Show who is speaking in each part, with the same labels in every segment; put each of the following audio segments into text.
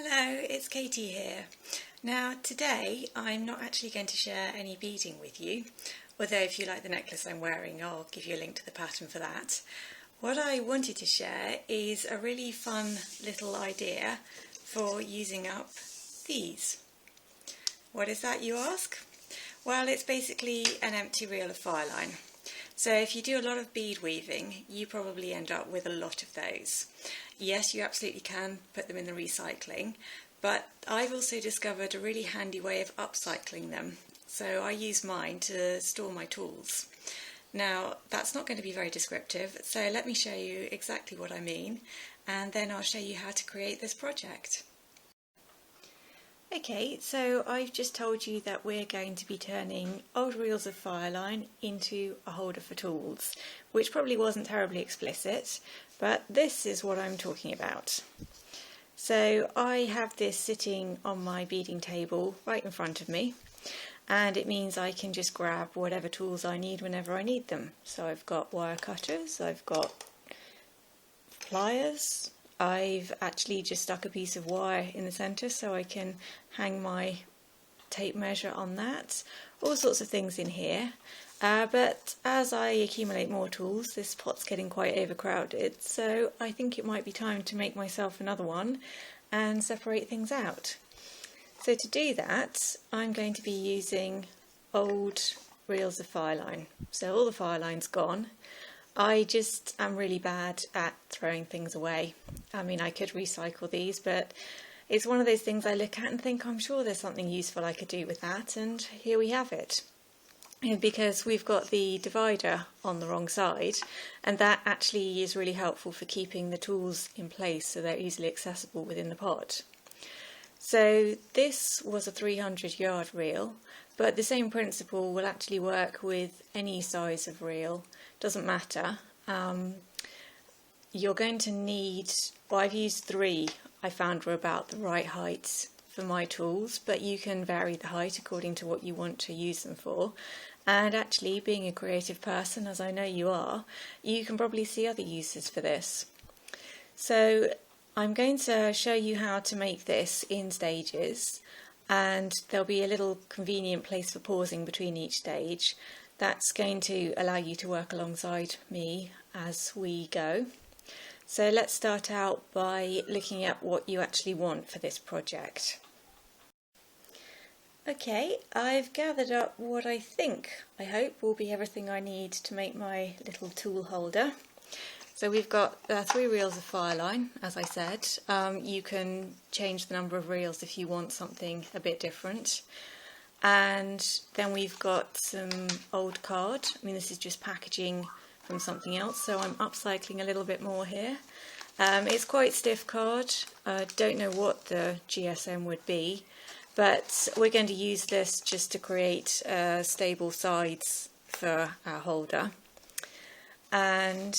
Speaker 1: Hello, it's Katie here. Now today I'm not actually going to share any beading with you, although if you like the necklace I'm wearing I'll give you a link to the pattern for that. What I wanted to share is a really fun little idea for using up these. What is that, you ask? Well, it's basically an empty reel of Fireline. So if you do a lot of bead weaving, you probably end up with a lot of those. Yes, you absolutely can put them in the recycling, but I've also discovered a really handy way of upcycling them. So I use mine to store my tools. Now, that's not going to be very descriptive, so let me show you exactly what I mean, and then I'll show you how to create this project. Okay, so I've just told you that we're going to be turning old reels of Fireline into a holder for tools, which probably wasn't terribly explicit, but this is what I'm talking about. So I have this sitting on my beading table right in front of me, and it means I can just grab whatever tools I need whenever I need them. So I've got wire cutters, I've got pliers, I've actually just stuck a piece of wire in the centre so I can hang my tape measure on that. All sorts of things in here. But as I accumulate more tools, this pot's getting quite overcrowded, so I think it might be time to make myself another one and separate things out. So to do that, I'm going to be using old reels of Fireline. So all the Fireline's gone. I just am really bad at throwing things away. I mean, I could recycle these, but it's one of those things I look at and think, I'm sure there's something useful I could do with that, and here we have it. Because we've got the divider on the wrong side, and that actually is really helpful for keeping the tools in place so they're easily accessible within the pot. So this was a 300-yard reel, but the same principle will actually work with any size of reel. Doesn't matter. You're going to need, well, I've used 3 I found were about the right height for my tools, but you can vary the height according to what you want to use them for. And actually, being a creative person, as I know you are, you can probably see other uses for this. So I'm going to show you how to make this in stages, and there'll be a little convenient place for pausing between each stage. That's going to allow you to work alongside me as we go. So let's start out by looking at what you actually want for this project. Okay, I've gathered up what I hope will be everything I need to make my little tool holder. So we've got 3 reels of Fireline, as I said. You can change the number of reels if you want something a bit different. And then we've got some old card. I mean, this is just packaging from something else, so I'm upcycling a little bit more here. It's quite stiff card. I don't know what the GSM would be, but we're going to use this just to create stable sides for our holder. And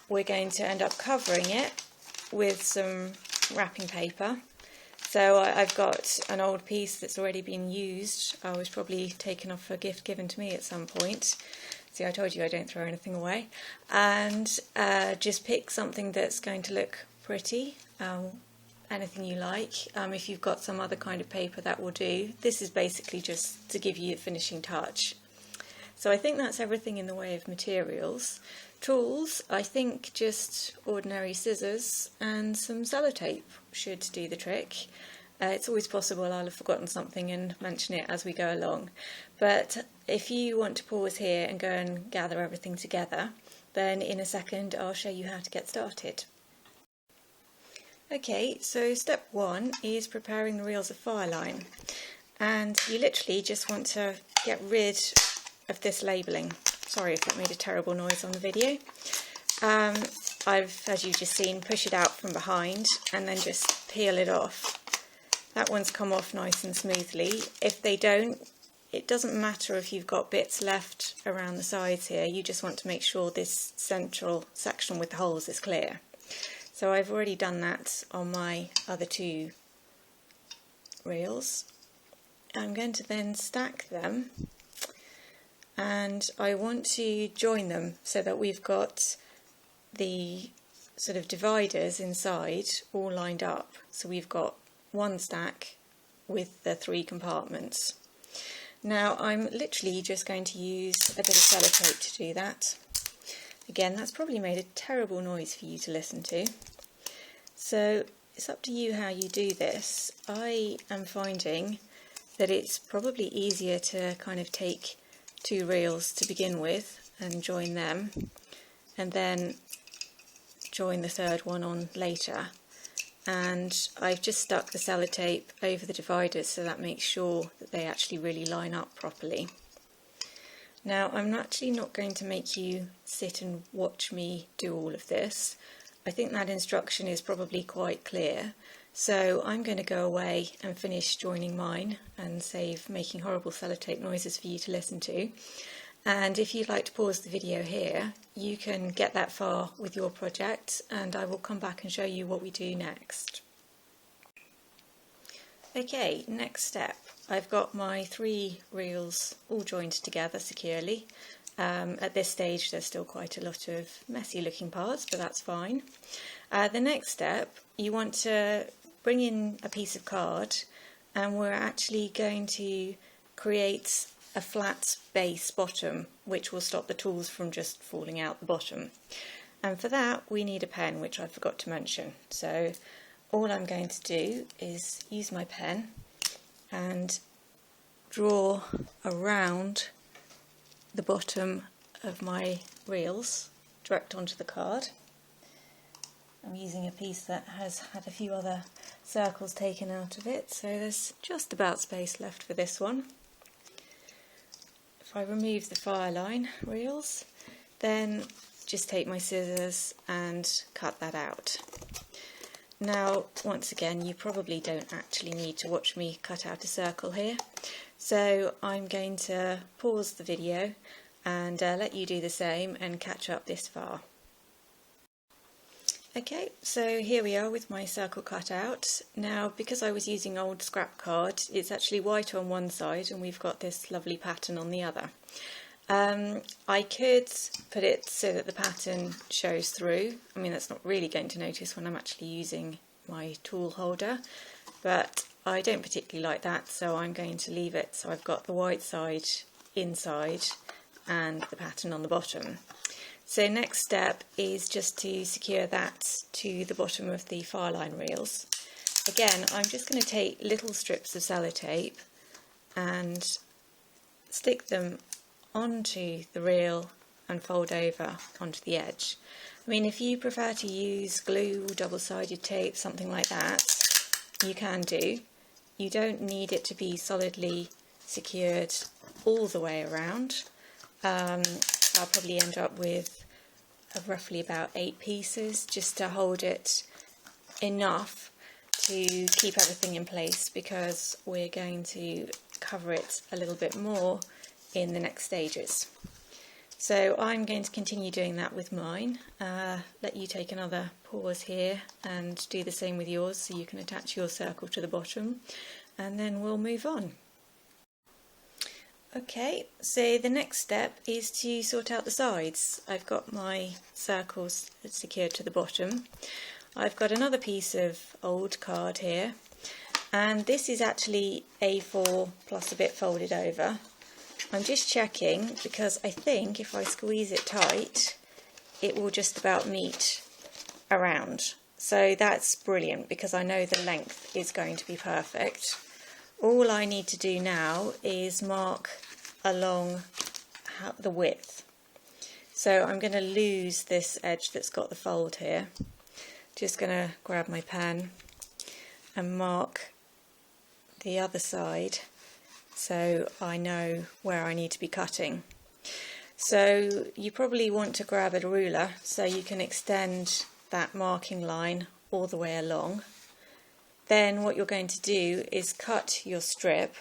Speaker 1: we're going to end up covering it with some wrapping paper. So I've got an old piece that's already been used. I was probably taken off a gift given to me at some point. See, I told you I don't throw anything away. And just pick something that's going to look pretty, anything you like. If you've got some other kind of paper, that will do. This is basically just to give you a finishing touch. So I think that's everything in the way of materials. Tools, I think just ordinary scissors and some sellotape should do the trick. It's always possible I'll have forgotten something and mention it as we go along. But if you want to pause here and go and gather everything together, then in a second I'll show you how to get started. Okay, so step 1 is preparing the reels of Fireline. And you literally just want to get rid of this labelling. Sorry if that made a terrible noise on the video. I've, as you've just seen, push it out from behind and then just peel it off. That one's come off nice and smoothly. If they don't, it doesn't matter if you've got bits left around the sides here. You just want to make sure this central section with the holes is clear. So I've already done that on my other 2 reels. I'm going to then stack them, and I want to join them so that we've got the sort of dividers inside all lined up. So we've got one stack with the 3 compartments. Now I'm literally just going to use a bit of sellotape to do that. Again, that's probably made a terrible noise for you to listen to. So it's up to you how you do this. I am finding that it's probably easier to kind of take 2 reels to begin with and join them, and then join the 3rd one on later. And I've just stuck the sellotape over the dividers so that makes sure that they actually really line up properly. Now I'm actually not going to make you sit and watch me do all of this. I think that instruction is probably quite clear, so I'm going to go away and finish joining mine and save making horrible sellotape noises for you to listen to. And if you'd like to pause the video here, you can get that far with your project and I will come back and show you what we do next. Okay, next step. I've got my 3 reels all joined together securely. At this stage there's still quite a lot of messy looking parts, but that's fine. The next step, you want to bring in a piece of card, and we're actually going to create a flat base bottom which will stop the tools from just falling out the bottom. And for that we need a pen, which I forgot to mention. So all I'm going to do is use my pen and draw around the bottom of my reels direct onto the card. I'm using a piece that has had a few other circles taken out of it, so there's just about space left for this one. If I remove the Fireline reels, then just take my scissors and cut that out. Now, once again, you probably don't actually need to watch me cut out a circle here, so I'm going to pause the video and let you do the same and catch up this far. Okay, so here we are with my circle cut out. Now, because I was using old scrap card, it's actually white on one side and we've got this lovely pattern on the other. I could put it so that the pattern shows through. I mean, that's not really going to notice when I'm actually using my tool holder, but I don't particularly like that, so I'm going to leave it so I've got the white side inside and the pattern on the bottom. So next step is just to secure that to the bottom of the Fireline reels. Again, I'm just going to take little strips of sellotape and stick them onto the reel and fold over onto the edge. I mean, if you prefer to use glue or double-sided tape, something like that, you can do. You don't need it to be solidly secured all the way around. I'll probably end up with roughly about 8 pieces just to hold it enough to keep everything in place, because we're going to cover it a little bit more in the next stages. So I'm going to continue doing that with mine. Let you take another pause here and do the same with yours so you can attach your circle to the bottom, and then we'll move on. Okay, so the next step is to sort out the sides. I've got my circles secured to the bottom. I've got another piece of old card here, and this is actually A4 plus a bit folded over. I'm just checking because I think if I squeeze it tight it will just about meet around. So that's brilliant because I know the length is going to be perfect. All I need to do now is mark along the width. So I'm going to lose this edge that's got the fold here. Just going to grab my pen and mark the other side so I know where I need to be cutting. So you probably want to grab a ruler so you can extend that marking line all the way along. Then what you're going to do is cut your strip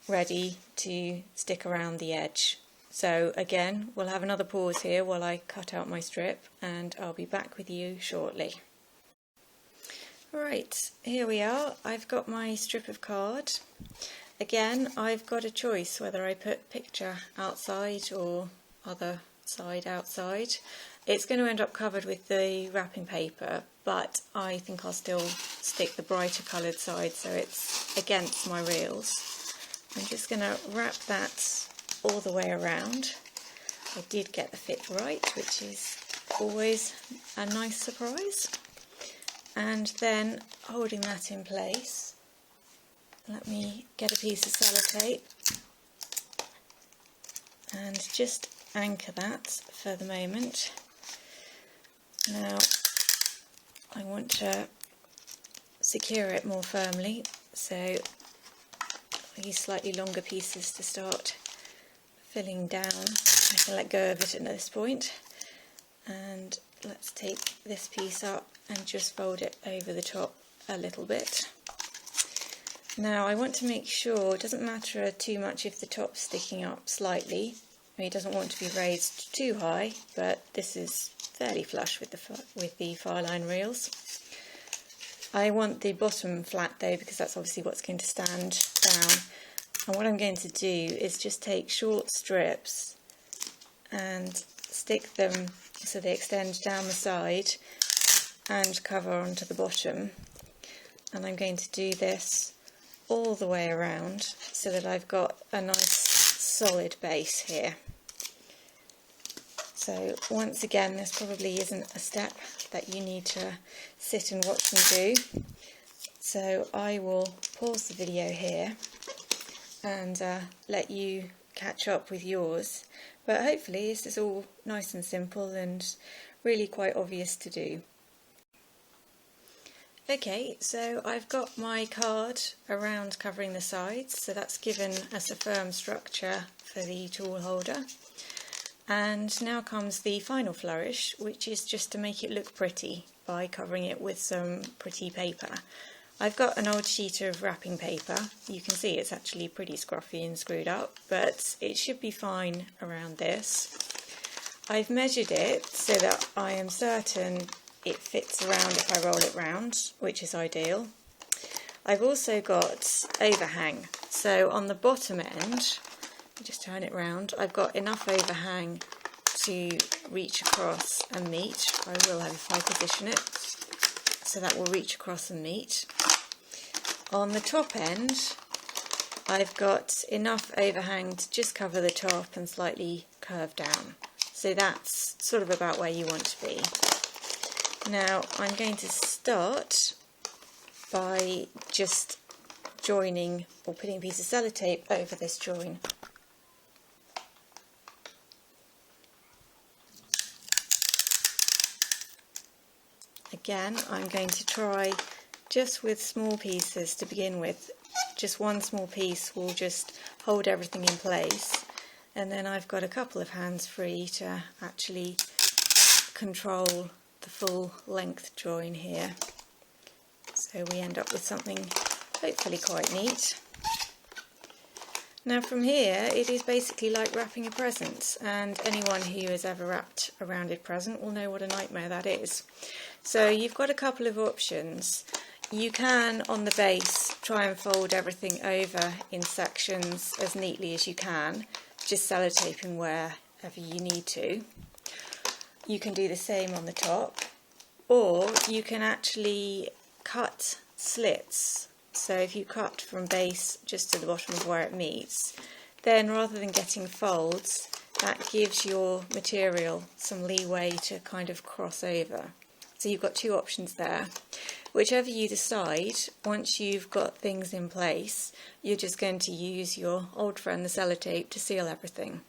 Speaker 1: ready to stick around the edge. So again, we'll have another pause here while I cut out my strip, and I'll be back with you shortly. Right, here we are. I've got my strip of card. Again, I've got a choice whether I put picture outside or other side outside. It's going to end up covered with the wrapping paper, but I think I'll still stick the brighter coloured side so it's against my reels. I'm just going to wrap that all the way around. I did get the fit right, which is always a nice surprise. And then holding that in place, let me get a piece of sellotape and just anchor that for the moment. Now I want to secure it more firmly, so I use slightly longer pieces to start filling down. I can let go of it at this point, and let's take this piece up and just fold it over the top a little bit. Now I want to make sure, it doesn't matter too much if the top's sticking up slightly. I mean, it doesn't want to be raised too high, but this is fairly flush with the Fireline reels. I want the bottom flat though, because that's obviously what's going to stand down. And what I'm going to do is just take short strips and stick them so they extend down the side and cover onto the bottom. And I'm going to do this all the way around so that I've got a nice solid base here. So once again, this probably isn't a step that you need to sit and watch me do. So I will pause the video here and let you catch up with yours. But hopefully this is all nice and simple and really quite obvious to do. Okay, so I've got my card around covering the sides, so that's given us a firm structure for the tool holder. And now comes the final flourish, which is just to make it look pretty by covering it with some pretty paper. I've got an old sheet of wrapping paper. You can see it's actually pretty scruffy and screwed up, but it should be fine around this. I've measured it so that I am certain it fits around if I roll it round, which is ideal. I've also got overhang, so on the bottom end, just turn it round, I've got enough overhang to reach across and meet. I will have if I position it, so that will reach across and meet. On the top end, I've got enough overhang to just cover the top and slightly curve down. So that's sort of about where you want to be. Now I'm going to start by just joining or putting a piece of sellotape over this join. Again, I'm going to try just with small pieces to begin with. Just one small piece will just hold everything in place, and then I've got a couple of hands free to actually control the full length join here. So we end up with something hopefully quite neat. Now from here it is basically like wrapping a present, and anyone who has ever wrapped a rounded present will know what a nightmare that is. So you've got a couple of options. You can, on the base, try and fold everything over in sections as neatly as you can, just sellotaping wherever you need to. You can do the same on the top, or you can actually cut slits. So if you cut from base just to the bottom of where it meets, then rather than getting folds, that gives your material some leeway to kind of cross over. So you've got two options there. Whichever you decide, once you've got things in place, you're just going to use your old friend the sellotape to seal everything.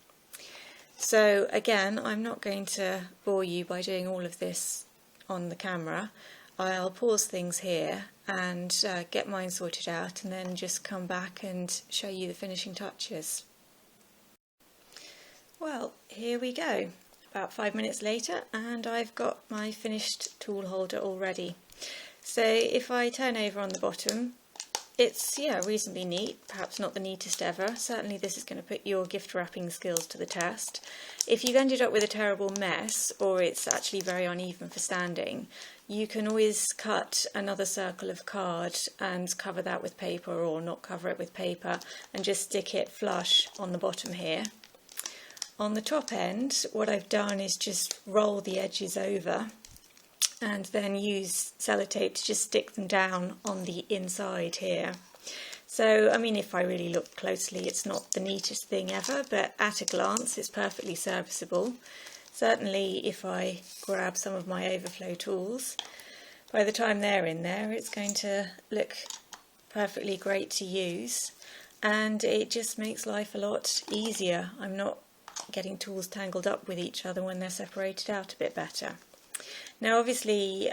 Speaker 1: So again, I'm not going to bore you by doing all of this on the camera. I'll pause things here and get mine sorted out, and then just come back and show you the finishing touches. Well, here we go. About 5 minutes later, and I've got my finished tool holder all ready. So if I turn over on the bottom, it's reasonably neat, perhaps not the neatest ever. Certainly this is going to put your gift wrapping skills to the test. If you've ended up with a terrible mess, or it's actually very uneven for standing, you can always cut another circle of card and cover that with paper, or not cover it with paper, and just stick it flush on the bottom here. on the top end, what I've done is just roll the edges over and then use sellotape to just stick them down on the inside here. So, I mean, if I really look closely, it's not the neatest thing ever, but at a glance, it's perfectly serviceable. Certainly, if I grab some of my overflow tools, by the time they're in there, it's going to look perfectly great to use, and it just makes life a lot easier. I'm not getting tools tangled up with each other when they're separated out a bit better. Now obviously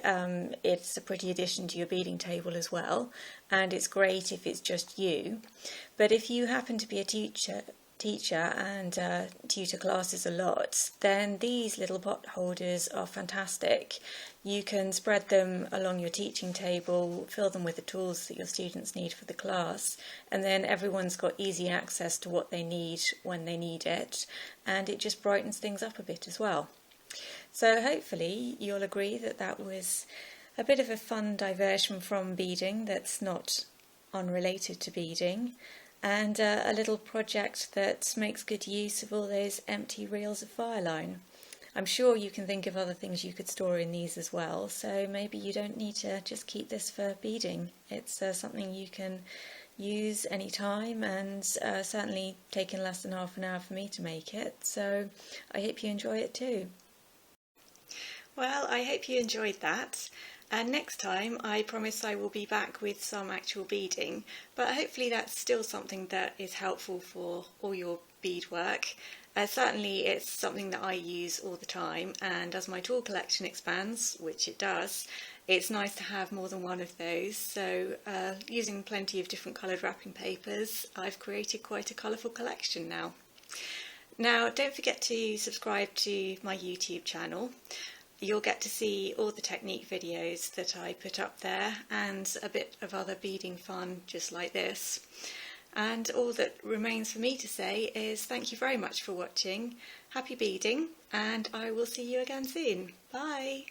Speaker 1: it's a pretty addition to your beading table as well, and it's great if it's just you, but if you happen to be a teacher and tutor classes a lot, then these little pot holders are fantastic. You can spread them along your teaching table, fill them with the tools that your students need for the class, and then everyone's got easy access to what they need when they need it, and it just brightens things up a bit as well. So hopefully you'll agree that that was a bit of a fun diversion from beading that's not unrelated to beading, and a little project that makes good use of all those empty reels of Fireline. I'm sure you can think of other things you could store in these as well, so maybe you don't need to just keep this for beading. It's something you can use anytime, and certainly taken less than half an hour for me to make it, so I hope you enjoy it too. Well, I hope you enjoyed that. And next time I promise I will be back with some actual beading, but hopefully that's still something that is helpful for all your beadwork. Certainly it's something that I use all the time, and as my tool collection expands, which it does, it's nice to have more than one of those. So using plenty of different coloured wrapping papers, I've created quite a colourful collection now. Now don't forget to subscribe to my YouTube channel. You'll get to see all the technique videos that I put up there, and a bit of other beading fun just like this. And all that remains for me to say is thank you very much for watching, happy beading, and I will see you again soon. Bye!